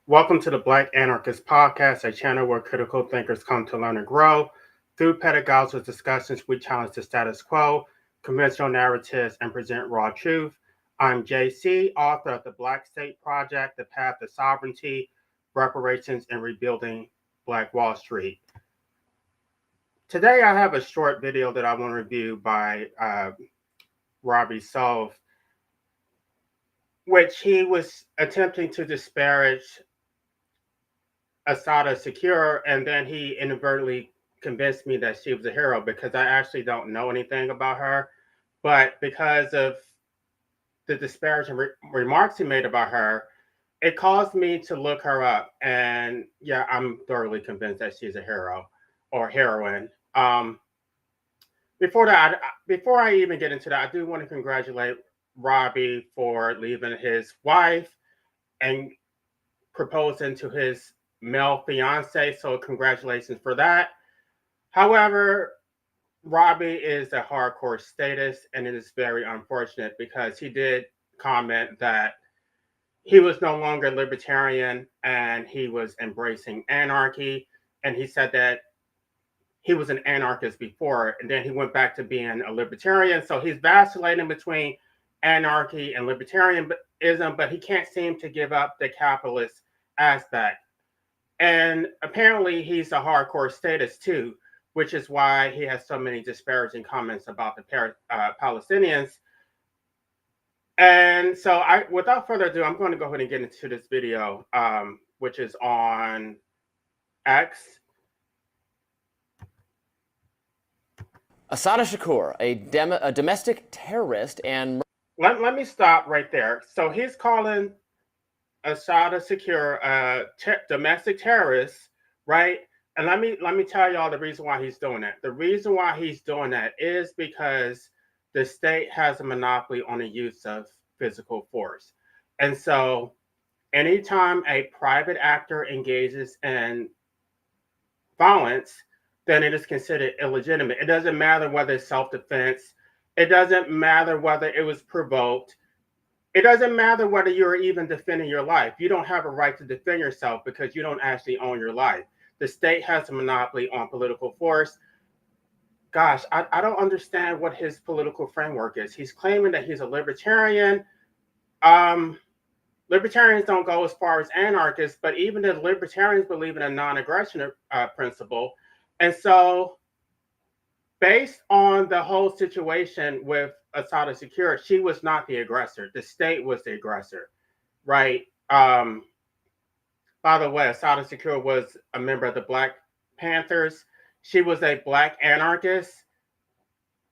Welcome to the Black Anarchist Podcast, a channel where critical thinkers come to learn and grow. Through pedagogical discussions, we challenge the status quo, conventional narratives, and present raw truth. I'm JC, author of the Black State Project, The Path to Sovereignty, Reparations, and Rebuilding Black Wall Street. Today, I have a short video that I want to review by Robby Soave, which he was attempting to disparage Assata Shakur, and then he inadvertently convinced me that she was a hero because I actually don't know anything about her. But because of the disparaging remarks he made about her, it caused me to look her up. And yeah, I'm thoroughly convinced that she's a hero or heroine. Before that, before I even get into that, I do want to congratulate Robby for leaving his wife and proposing to his male fiance. So congratulations for that. However, Robby is a hardcore statist, and it is very unfortunate because he did comment that he was no longer libertarian and he was embracing anarchy. And he said that he was an anarchist before, and then he went back to being a libertarian. So he's vacillating between anarchy and libertarianism, but he can't seem to give up the capitalist aspect. And apparently he's a hardcore statist too, which is why he has so many disparaging comments about the Palestinians. And so without further ado, I'm going to go ahead and get into this video, which is on X. Assata Shakur, a domestic terrorist and... Let me stop right there. So he's calling Assata Shakur a domestic terrorist, right? And let me tell y'all the reason why he's doing that. The reason why he's doing that is because the state has a monopoly on the use of physical force. And so anytime a private actor engages in violence, then it is considered illegitimate. It doesn't matter whether it's self-defense. It doesn't matter whether it was provoked. It doesn't matter whether you're even defending your life. You don't have a right to defend yourself because you don't actually own your life. The state has a monopoly on political force. Gosh, I don't understand what his political framework is. He's claiming that he's a libertarian. Libertarians don't go as far as anarchists, but even the libertarians believe in a non-aggression principle. And so based on the whole situation with Assata Shakur, she was not the aggressor. The state was the aggressor, right? By the way, Assata Shakur was a member of the Black Panthers. She was a Black anarchist.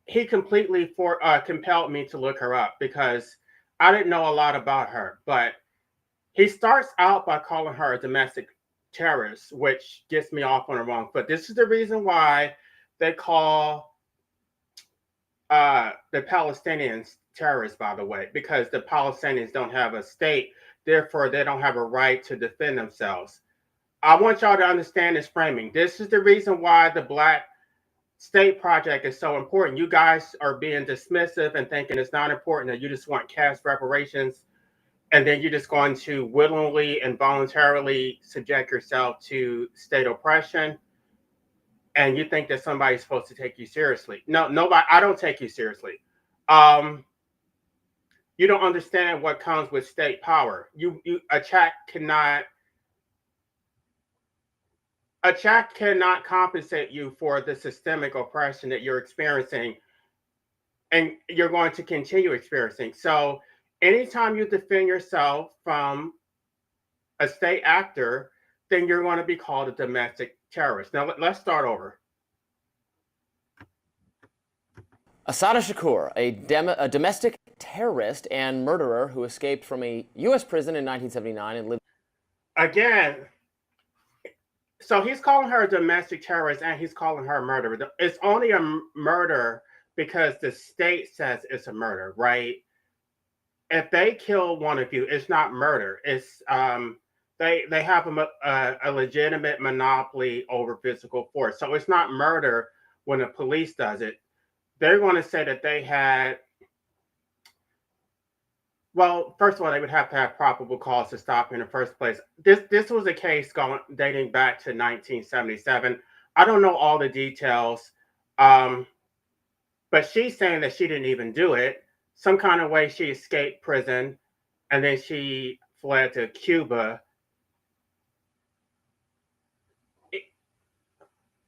He completely compelled me to look her up because I didn't know a lot about her. But he starts out by calling her a domestic terrorist, which gets me off on the wrong foot. This is the reason why they call the Palestinians terrorists, by the way, because the Palestinians don't have a state. Therefore, they don't have a right to defend themselves. I want y'all to understand this framing. This is the reason why the Black State Project is so important. You guys are being dismissive and thinking it's not important, that you just want cash reparations, and then you're just going to willingly and voluntarily subject yourself to state oppression, and you think that somebody's supposed to take you seriously. No, nobody. I don't take you seriously. You don't understand what comes with state power. A check cannot compensate you for the systemic oppression that you're experiencing, and you're going to continue experiencing. So anytime you defend yourself from a state actor, then you're going to be called a domestic terrorist. Now, let's start over. Assata Shakur, a domestic terrorist and murderer who escaped from a U.S. prison in 1979 and lived... Again, so he's calling her a domestic terrorist and he's calling her a murderer. It's only a murder because the state says it's a murder, right? If they kill one of you, it's not murder. It's they have a legitimate monopoly over physical force. So it's not murder when the police does it. They're going to say that they had Well, first of all, they would have to have probable cause to stop in the first place. This was a case going dating back to 1977. I don't know all the details, um, but she's saying that she didn't even do it. Some kind of way she escaped prison, and then she fled to Cuba.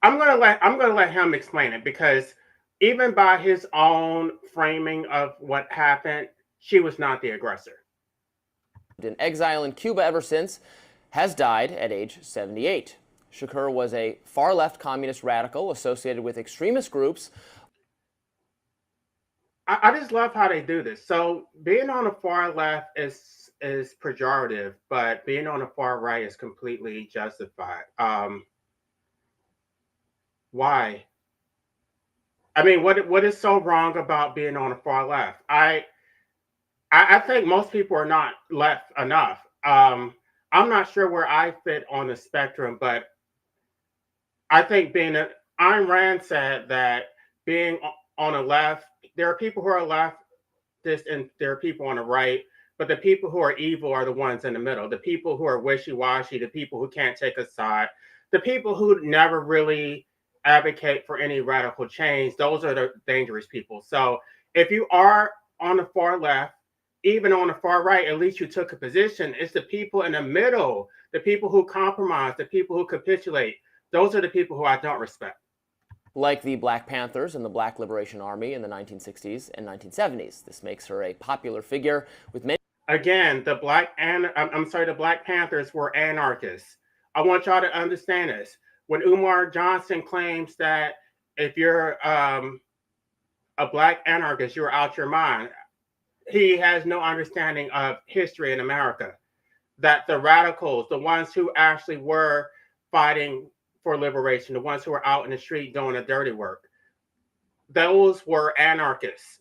I'm gonna let him explain it because even by his own framing of what happened, she was not the aggressor. In exile in Cuba ever since, has died at age 78. Shakur was a far-left communist radical associated with extremist groups. I just love how they do this. So being on the far left is pejorative, but being on the far right is completely justified. Why? I mean, what is so wrong about being on the far left? I think most people are not left enough. I'm not sure where I fit on the spectrum, but I think Ayn Rand said that being on the left, there are people who are left and there are people on the right, but the people who are evil are the ones in the middle. The people who are wishy-washy, the people who can't take a side, the people who never really advocate for any radical change. Those are the dangerous people. So if you are on the far left, even on the far right, at least you took a position. It's the people in the middle, the people who compromise, the people who capitulate. Those are the people who I don't respect. Like the Black Panthers and the Black Liberation Army in the 1960s and 1970s. This makes her a popular figure with many. Again, the Black Panthers were anarchists. I want y'all to understand this. When Umar Johnson claims that if you're a black anarchist, you're out your mind, he has no understanding of history in America. That the radicals, the ones who actually were fighting for liberation, the ones who were out in the street doing the dirty work, those were anarchists.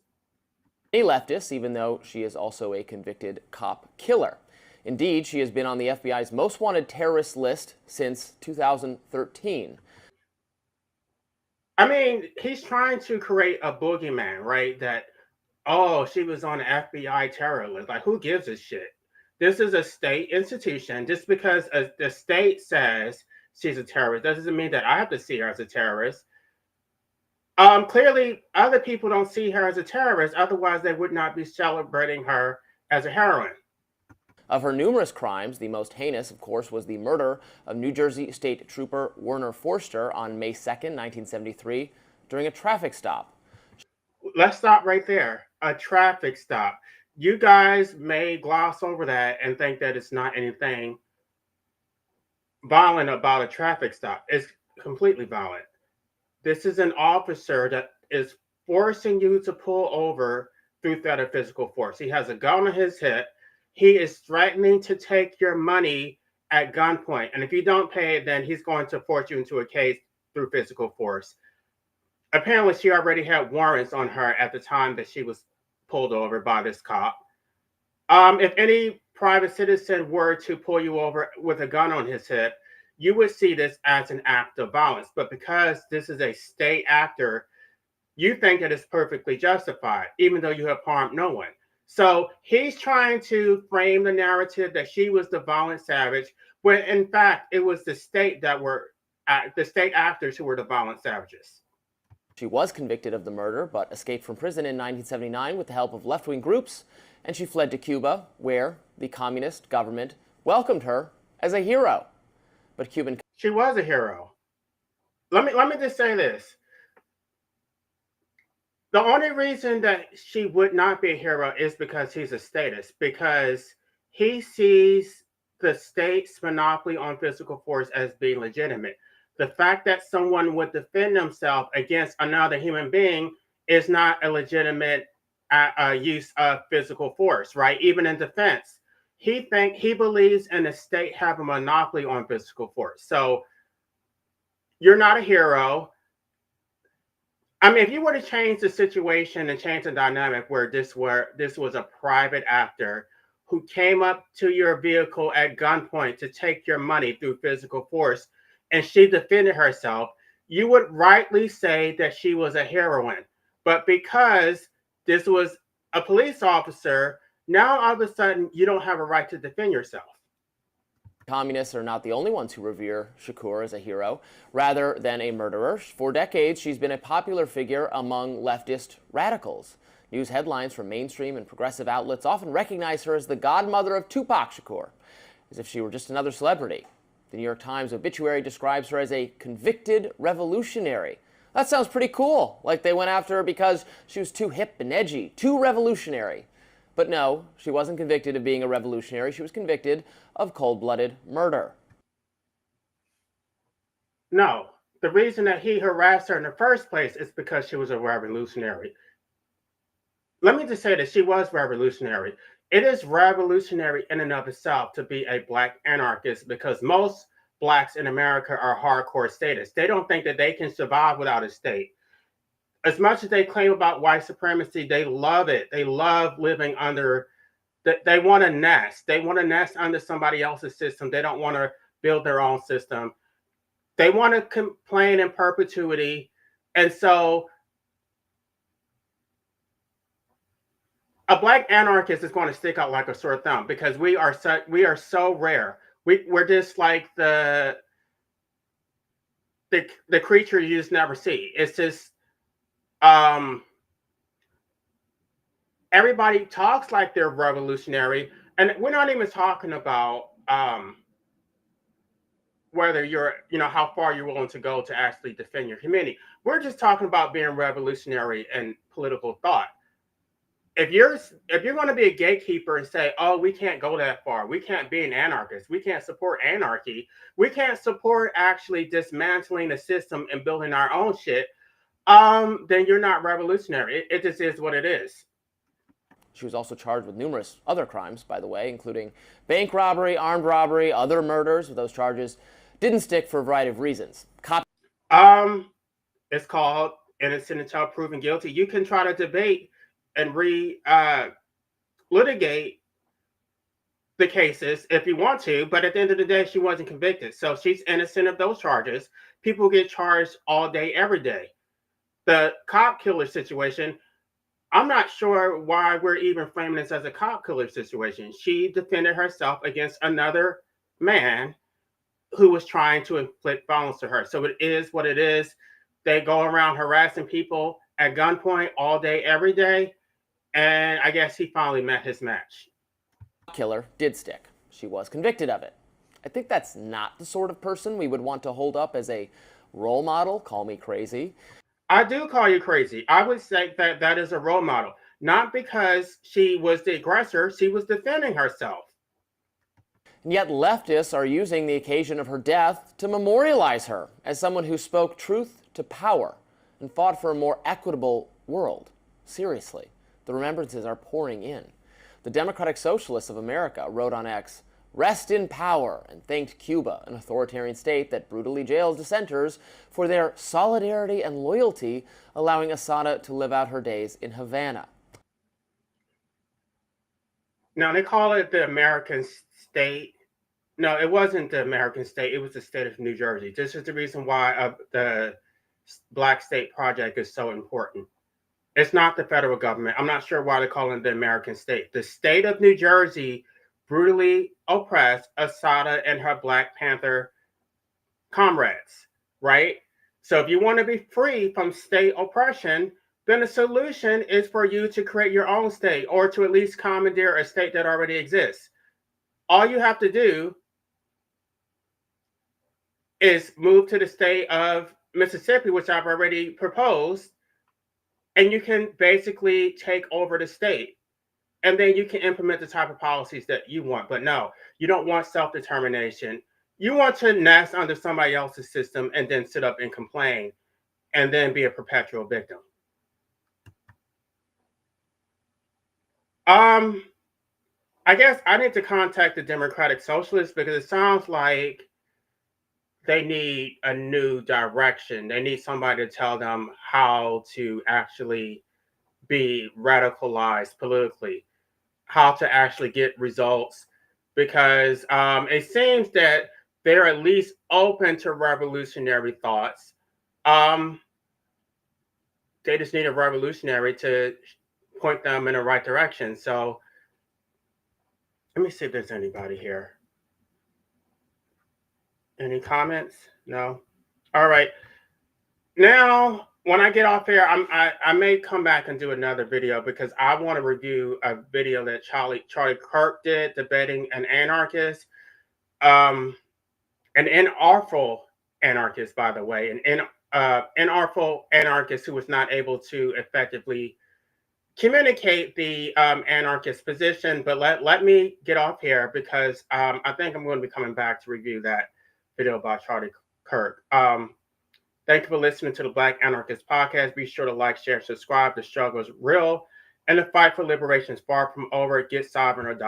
A leftist, even though she is also a convicted cop killer. Indeed, she has been on the FBI's most wanted terrorist list since 2013. I mean, he's trying to create a boogeyman, right? That, oh, she was on the FBI terror list. Like, who gives a shit? This is a state institution. Just because the state says she's a terrorist doesn't mean that I have to see her as a terrorist. Clearly, other people don't see her as a terrorist. Otherwise, they would not be celebrating her as a heroine. Of her numerous crimes, the most heinous, of course, was the murder of New Jersey State Trooper Werner Forster on May 2nd, 1973, during a traffic stop. Let's stop right there. A traffic stop. You guys may gloss over that and think that it's not anything violent about a traffic stop. It's completely violent. This is an officer that is forcing you to pull over through threat of physical force. He has a gun on his hip. He is threatening to take your money at gunpoint. And if you don't pay it, then he's going to force you into a case through physical force. Apparently, she already had warrants on her at the time that she was pulled over by this cop. If any private citizen were to pull you over with a gun on his hip, you would see this as an act of violence. But because this is a state actor, you think it is perfectly justified, even though you have harmed no one. So he's trying to frame the narrative that she was the violent savage, when in fact it was the state actors who were the violent savages. She was convicted of the murder, but escaped from prison in 1979 with the help of left-wing groups, and she fled to Cuba, where the communist government welcomed her as a hero. But she was a hero. Let me just say this. The only reason that she would not be a hero is because he's a statist, because he sees the state's monopoly on physical force as being legitimate. The fact that someone would defend themselves against another human being is not a legitimate use of physical force, right? Even in defense. He believes in the state have a monopoly on physical force. So you're not a hero. I mean, if you were to change the situation and change the dynamic where this was a private actor who came up to your vehicle at gunpoint to take your money through physical force, and she defended herself, you would rightly say that she was a heroine. But because this was a police officer Now all of a sudden you don't have a right to defend yourself. Communists are not the only ones who revere Shakur as a hero, rather than a murderer. For decades, she's been a popular figure among leftist radicals. News headlines from mainstream and progressive outlets often recognize her as the godmother of Tupac Shakur, as if she were just another celebrity. The New York Times obituary describes her as a convicted revolutionary. That sounds pretty cool, like they went after her because she was too hip and edgy, too revolutionary. But no, she wasn't convicted of being a revolutionary. She was convicted of cold-blooded murder. No, the reason that he harassed her in the first place is because she was a revolutionary. Let me just say that she was revolutionary. It is revolutionary in and of itself to be a black anarchist because most blacks in America are hardcore statists. They don't think that they can survive without a state. As much as they claim about white supremacy, they love it. They love living under, they want to nest. They want to nest under somebody else's system. They don't want to build their own system. They want to complain in perpetuity. And so a black anarchist is going to stick out like a sore thumb because we are so rare. We're just like the creature you just never see. It's just everybody talks like they're revolutionary, and we're not even talking about whether you're, how far you're willing to go to actually defend your community. We're just talking about being revolutionary in political thought. If you're going to be a gatekeeper and say, "Oh, we can't go that far. We can't be an anarchist. We can't support anarchy. We can't support actually dismantling the system and building our own shit," then you're not revolutionary. It just is what it is. She was also charged with numerous other crimes, by the way, including bank robbery, armed robbery, other murders. Those charges didn't stick for a variety of reasons. It's called innocent until proven guilty. You can try to debate and litigate the cases if you want to, but at the end of the day, she wasn't convicted. So she's innocent of those charges. People get charged all day, every day. The cop killer situation, I'm not sure why we're even framing this as a cop killer situation. She defended herself against another man who was trying to inflict violence to her. So it is what it is. They go around harassing people at gunpoint all day, every day. And I guess he finally met his match. Killer did stick. She was convicted of it. I think that's not the sort of person we would want to hold up as a role model. Call me crazy. I do call you crazy. I would say that that is a role model. Not because she was the aggressor, she was defending herself. And yet leftists are using the occasion of her death to memorialize her as someone who spoke truth to power and fought for a more equitable world. Seriously, the remembrances are pouring in. The Democratic Socialists of America wrote on X, "Rest in power," and thanked Cuba, an authoritarian state that brutally jails dissenters, for their solidarity and loyalty, allowing Assata to live out her days in Havana. Now, they call it the American state. No, it wasn't the American state. It was the state of New Jersey. This is the reason why the Black State Project is so important. It's not the federal government. I'm not sure why they call it the American state. The state of New Jersey brutally oppressed Assata and her Black Panther comrades, right? So if you want to be free from state oppression, then the solution is for you to create your own state or to at least commandeer a state that already exists. All you have to do is move to the state of Mississippi, which I've already proposed, and you can basically take over the state. And then you can implement the type of policies that you want. But no, you don't want self-determination. You want to nest under somebody else's system and then sit up and complain and then be a perpetual victim. I guess I need to contact the Democratic Socialists because it sounds like they need a new direction. They need somebody to tell them how to actually be radicalized politically, how to actually get results, because it seems that they're at least open to revolutionary thoughts. They just need a revolutionary to point them in the right direction. So Let me see if there's anybody here. Any comments? No. All right. Now, when I get off here, I may come back and do another video because I want to review a video that Charlie Kirk did debating an anarchist, an unartful anarchist, by the way, an artful anarchist who was not able to effectively communicate the anarchist position. But let me get off here because I think I'm going to be coming back to review that video by Charlie Kirk. Thank you for listening to the Black Anarchist Podcast. Be sure to like, share, subscribe. The struggle is real, and the fight for liberation is far from over. Get sovereign or die.